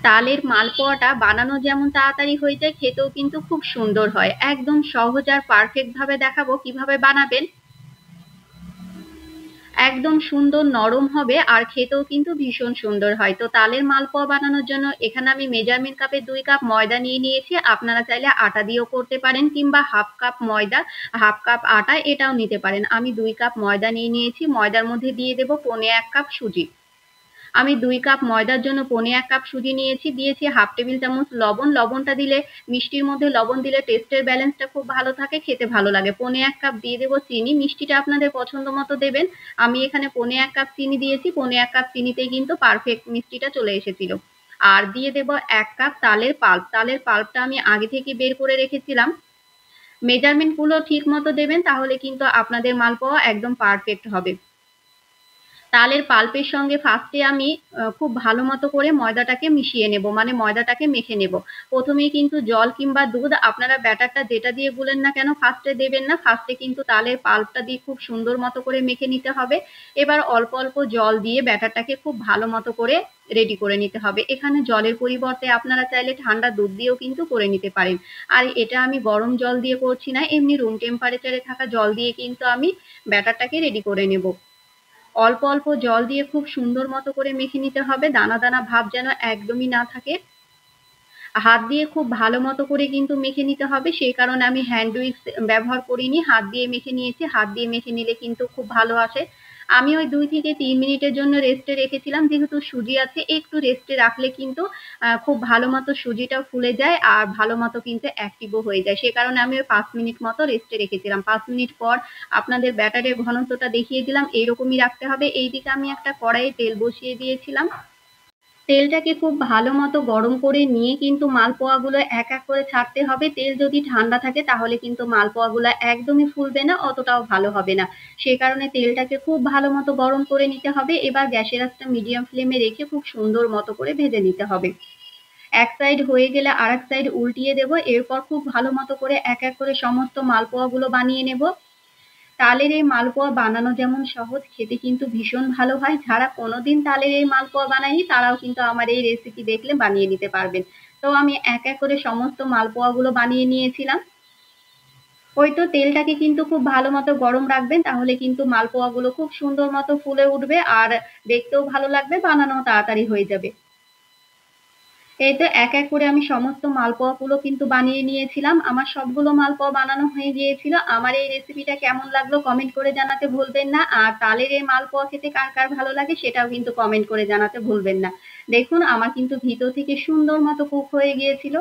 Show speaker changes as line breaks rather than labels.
তালের মালপোয়াটা বানানো যেমন তাড়াতাড়ি হয়ে যায়, খেতেও কিন্তু খুব সুন্দর হয়। একদম সহজ আর পারফেক্ট ভাবে দেখাবো কিভাবে বানাবেন। একদম সুন্দর নরম হবে আর খেতেও কিন্তু ভীষণ সুন্দর হয়। তো তালের মালপোয়া বানানোর জন্য এখানে আমি মেজারমেন্ট কাপে 2 কাপ ময়দা নিয়ে নিয়েছি। আপনারা চাইলে আটা দিয়েও করতে পারেন কিংবা হাফ কাপ ময়দা, হাফ কাপ আটা এটাও নিতে পারেন। আমি 2 কাপ ময়দা নিয়ে নিয়েছি। ময়দার মধ্যে দিয়ে দেব 1.25 কাপ সুজি। আমি 2 কাপ ময়দার জন্য 1.25 কাপ সুজি নিয়েছি। দিয়েছি হাফ টেবিল চামচ লবণ। লবণটা দিলে, মিষ্টির মধ্যে লবণ দিলে টেস্টের ব্যালেন্সটা খুব ভালো থাকে, খেতে ভালো লাগে। 1.25 কাপ দিয়ে দেব চিনি। মিষ্টিটা আপনাদের পছন্দ মতো দেবেন। আমি এখানে 1.25 কাপ চিনি দিয়েছি। 1.25 কাপ চিনিতেই কিন্তু পারফেক্ট মিষ্টিটা চলে এসেছিল। আর দিয়ে দেব 1 কাপ তালের পাল্প। তালের পাল্পটা আমি আগে থেকে বের করে রেখেছিলাম। মেজারমেন্ট গুলো ঠিক মতো দেবেন, তাহলে কিন্তু আপনাদের মালপোয়া একদম পারফেক্ট হবে। তালের পাল্পের সঙ্গে ফার্স্টে আমি খুব ভালো মতো করে ময়দাটাকে মিশিয়ে নেব, মানে ময়দাটাকে মেখে নেব। প্রথমেই কিন্তু জল কিংবা দুধ, আপনারা ব্যাটারটা যেটা দিয়ে গুলেন না কেন ফার্স্টে দেবেন না। ফার্স্টে কিন্তু তালের পাল্পটা দিয়ে খুব সুন্দর মতো করে মেখে নিতে হবে। এবার অল্প অল্প জল দিয়ে ব্যাটারটাকে খুব ভালো মতো করে রেডি করে নিতে হবে। এখানে জলের পরিবর্তে আপনারা চাইলে ঠান্ডা দুধ দিয়েও কিন্তু করে নিতে পারেন। আর এটা আমি গরম জল দিয়ে করছি না, এমনি রুম টেম্পারেচারে থাকা জল দিয়ে কিন্তু আমি ব্যাটারটাকে রেডি করে নেব। অল্প অল্প জল দিয়ে খুব সুন্দর মতো করে মেখে নিতে হবে, দানা দানা ভাব যেন একদমই না থাকে। হাত দিয়ে খুব ভালো মতো করে কিন্তু মেখে নিতে হবে, সেই কারণে আমি হ্যান্ড উইক্স ব্যবহার করিনি, হাত দিয়ে মেখে নিয়েছি। হাত দিয়ে মেখে নিলে কিন্তু খুব ভালো আসে। আমি ওই 2 থেকে 3 মিনিটের জন্য রেস্টে রেখেছিলাম, যেহেতু সুজি আছে একটু রেস্টে রাখলে কিন্তু খুব ভালো মতো সুজিটা ফুলে যায় আর ভালো মতো কিন্তু অ্যাক্টিভও হয়ে যায়। সে কারণে আমি ওই 5 মিনিট মতো রেস্টে রেখেছিলাম। 5 মিনিট পর আপনাদের ব্যাটারের ঘনত্বটা দেখিয়ে দিলাম, এইরকমই রাখতে হবে। এইদিকে আমি একটা কড়াইয়ে তেল বসিয়ে দিয়েছিলাম। তেলটাকে খুব ভালো মতো গরম করে নিয়ে কিন্তু মালপোয়াগুলো এক এক করে ছাড়তে হবে। তেল যদি ঠান্ডা থাকে তাহলে কিন্তু মালপোয়াগুলো একদমই ফুলবে না, অতটাও ভালো হবে না। সে কারণে তেলটাকে খুব ভালো মতো গরম করে নিতে হবে। এবার গ্যাসের আঁচটা মিডিয়াম ফ্লেমে রেখে খুব সুন্দর মতো করে ভেজে নিতে হবে। এক সাইড হয়ে গেলে আর এক সাইড উল্টিয়ে দেব। এরপর খুব ভালো মতো করে এক এক করে সমস্ত মালপোয়াগুলো বানিয়ে নেব। তালের এই মালপোয়া বানানো যেমন সহজ, খেতে কিন্তু ভীষণ ভালো হয়। যারা কোনোদিন তালের এই মালপোয়া বানায়নি তারাও কিন্তু আমার এই রেসিপি দেখলে বানিয়ে নিতে পারবেন। তো আমি এক এক করে সমস্ত মালপোয়াগুলো বানিয়ে নিয়েছিলাম। ওই তো তেলটাকে কিন্তু খুব ভালো মতো গরম রাখবেন, তাহলে কিন্তু মালপোয়াগুলো খুব সুন্দর মতো ফুলে উঠবে আর দেখতেও ভালো লাগবে, বানানো তাড়াতাড়ি হয়ে যাবে। এই তো এক এক করে আমি সমস্ত মালপোয়াগুলো কিন্তু বানিয়ে নিয়েছিলাম। আমার সবগুলো মালপোয়া বানানো হয়ে গিয়েছিল। আমার এই রেসিপিটা কেমন লাগলো কমেন্ট করে জানাতে ভুলবেন না। আর তালের এই মালপোয়া খেতে কার কার ভালো লাগে সেটাও কিন্তু কমেন্ট করে জানাতে ভুলবেন না। দেখুন আমার কিন্তু ভিতর থেকে সুন্দর মতো কুক হয়ে গিয়েছিল।